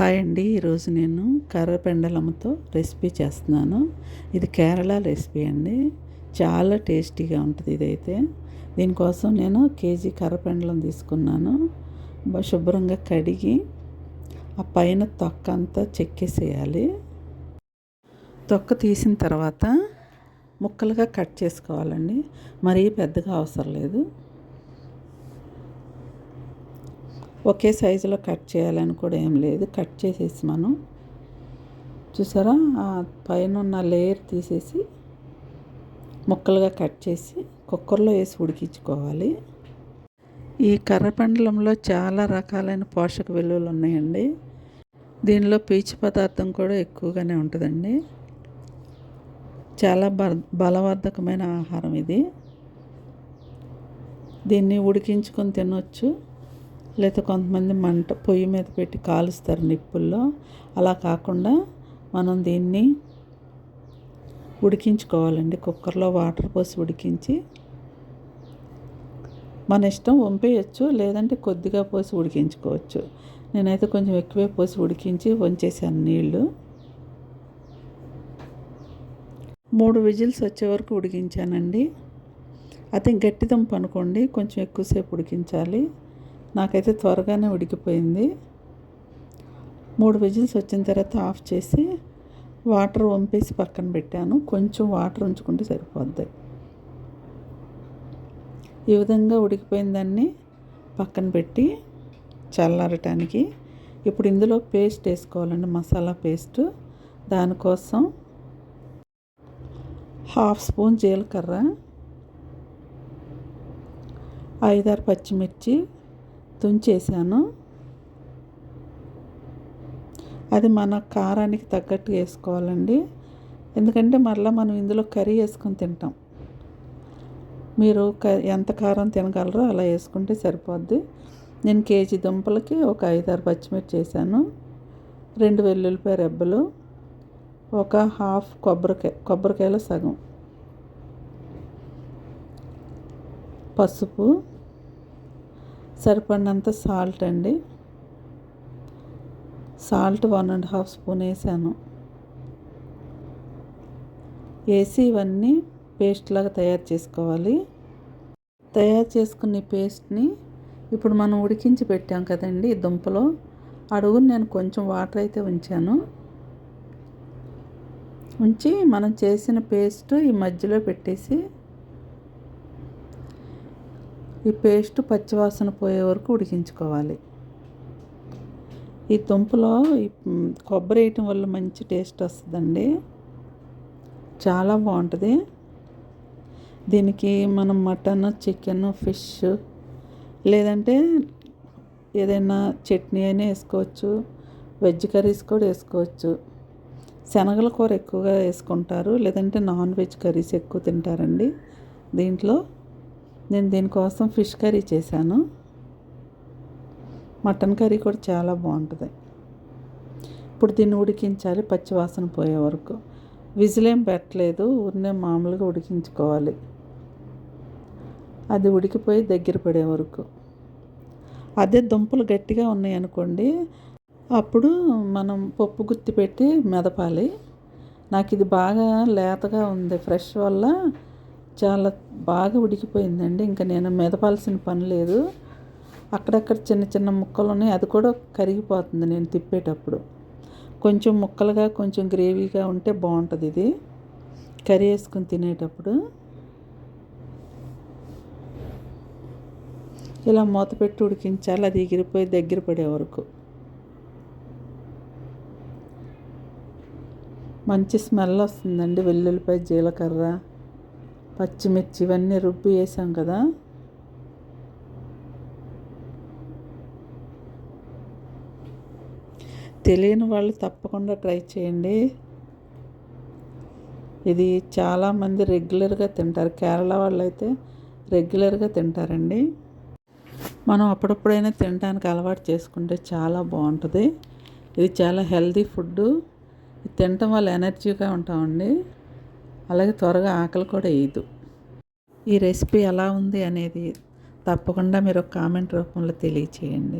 Hi అండి. ఈరోజు నేను కర్రపెండలంతో రెసిపీ చేస్తున్నాను. ఇది కేరళ రెసిపీ అండి. చాలా టేస్టీగా ఉంటుంది ఇదైతే. దీనికోసం నేను కేజీ కర్రపెండలం తీసుకున్నాను. శుభ్రంగా కడిగి ఆ పైన తొక్క అంతా చెక్కేసేయాలి. తొక్క తీసిన తర్వాత ముక్కలుగా కట్ చేసుకోవాలండి. మరీ పెద్దగా అవసరం లేదు. ఒకే సైజులో కట్ చేయాలని కూడా ఏం లేదు. కట్ చేసేసి మనం చూసారా ఆ పైన ఉన్న లేయర్ తీసేసి ముక్కలుగా కట్ చేసి కుక్కర్లో వేసి ఉడికించుకోవాలి. ఈ కర్రపెండలంలో చాలా రకాలైన పోషక విలువలు ఉన్నాయండి. దీనిలో పీచు పదార్థం కూడా ఎక్కువగానే ఉంటుందండి. చాలా బలవర్ధకమైన ఆహారం ఇది. దీన్ని ఉడికించుకొని తినొచ్చు. లేదా కొంతమంది పొయ్యి మీద పెట్టి కాలుస్తారు నిప్పుల్లో. అలా కాకుండా మనం దీన్ని ఉడికించుకోవాలండి. కుక్కర్లో వాటర్ పోసి ఉడికించి మన ఇష్టం వంపేయచ్చు, లేదంటే కొద్దిగా పోసి ఉడికించుకోవచ్చు. నేనైతే కొంచెం ఎక్కువే పోసి ఉడికించి వంచేసాను నీళ్ళు. 3 విజిల్స్ వచ్చే వరకు ఉడికించానండి. అదే గట్టి దుంప అనుకోండి, కొంచెం ఎక్కువసేపు ఉడికించాలి. నాకైతే త్వరగానే ఉడికిపోయింది. 3 విజిల్స్ వచ్చిన తర్వాత ఆఫ్ చేసి వాటర్ వంపేసి పక్కన పెట్టాను. కొంచెం వాటర్ ఉంచుకుంటే సరిపోద్ది. ఈ విధంగా ఉడికిపోయిన దాన్ని పక్కన పెట్టి చల్లారటానికి ఇప్పుడు ఇందులో పేస్ట్ వేసుకోవాలండి, మసాలా పేస్ట్. దానికోసం 1/2 స్పూన్ జీలకర్ర, 5-6 పచ్చిమిర్చి తుంచేసాను. అది మన కారానికి తగ్గట్టు వేసుకోవాలండి. ఎందుకంటే మరలా మనం ఇందులో కర్రీ వేసుకొని తింటాం. మీరు ఎంత కారం తినగలరో అలా వేసుకుంటే సరిపోద్ది. నేను కేజీ దుంపలకి ఒక 5-6 పచ్చిమిర్చి వేసాను, 2 వెల్లుల్లిపాయ రెబ్బలు, ఒక హాఫ్ కొబ్బరికాయలో సగం, పసుపు, సరిపడినంత సాల్ట్ అండి. సాల్ట్ 1.5 స్పూన్ వేసాను. వేసి ఇవన్నీ పేస్ట్ లాగా తయారు చేసుకోవాలి. తయారు చేసుకున్న పేస్ట్ని ఇప్పుడు మనం ఉడికించి పెట్టాం కదండి ఈ దుంపలో, అడుగుని నేను కొంచెం వాటర్ అయితే ఉంచాను. ఉంచి మనం చేసిన పేస్ట్ ఈ మధ్యలో పెట్టేసి ఈ పేస్ట్ పచ్చివాసన పోయే వరకు ఉడికించుకోవాలి. ఈ దుంపలో కొబ్బరి వేయటం వల్ల మంచి టేస్ట్ వస్తుందండి. చాలా బాగుంటుంది. దీనికి మనం మటన్, చికెన్, ఫిష్ లేదంటే ఏదైనా చట్నీ అయినా వేసుకోవచ్చు. వెజ్ కర్రీస్ కూడా వేసుకోవచ్చు. శనగల కూర ఎక్కువగా వేసుకుంటారు, లేదంటే నాన్ వెజ్ కర్రీస్ ఎక్కువ తింటారండి. దీంట్లో నేను దీనికోసం ఫిష్ కర్రీ చేశాను. మటన్ కర్రీ కూడా చాలా బాగుంటుంది. ఇప్పుడు దీన్ని ఉడికించాలి పచ్చివాసన పోయే వరకు. విజిల్ ఏం పెట్టలేదు, ఊరినే మామూలుగా ఉడికించుకోవాలి. అది ఉడికిపోయి దగ్గర పడే వరకు. అదే దుంపలు గట్టిగా ఉన్నాయి అనుకోండి, అప్పుడు మనం పప్పు గుత్తి పెట్టి మెదపాలి. నాకు ఇది బాగా లేతగా ఉంది, ఫ్రెష్ వల్ల చాలా బాగా ఉడికిపోయిందండి. ఇంకా నేను మెదపాల్సిన పని లేదు. అక్కడక్కడ చిన్న చిన్న ముక్కలు ఉన్నాయి, అది కూడా కరిగిపోతుంది నేను తిప్పేటప్పుడు. కొంచెం ముక్కలుగా కొంచెం గ్రేవీగా ఉంటే బాగుంటుంది ఇది కర్రీ వేసుకొని తినేటప్పుడు. ఇలా మూత పెట్టి ఉడికించాలి, అది ఎగిరిపోయి దగ్గర పడే వరకు. మంచి స్మెల్ వస్తుందండి. వెల్లుల్లిపాయ, జీలకర్ర, పచ్చిమిర్చి ఇవన్నీ రుబ్బి వేసాం కదా. తెలియని వాళ్ళు తప్పకుండా ట్రై చేయండి. ఇది చాలామంది రెగ్యులర్గా తింటారు. కేరళ వాళ్ళు అయితే రెగ్యులర్గా తింటారండి. మనం అప్పుడప్పుడైనా తినడానికి అలవాటు చేసుకుంటే చాలా బాగుంటుంది. ఇది చాలా హెల్తీ ఫుడ్. ఇది తినటం వల్ల ఎనర్జీగా ఉంటామండి. అలాగే త్వరగా ఆకలి కూడా వేయదు. ఈ రెసిపీ ఎలా ఉంది అనేది తప్పకుండా మీరు ఒక కామెంట్ రూపంలో తెలియచేయండి.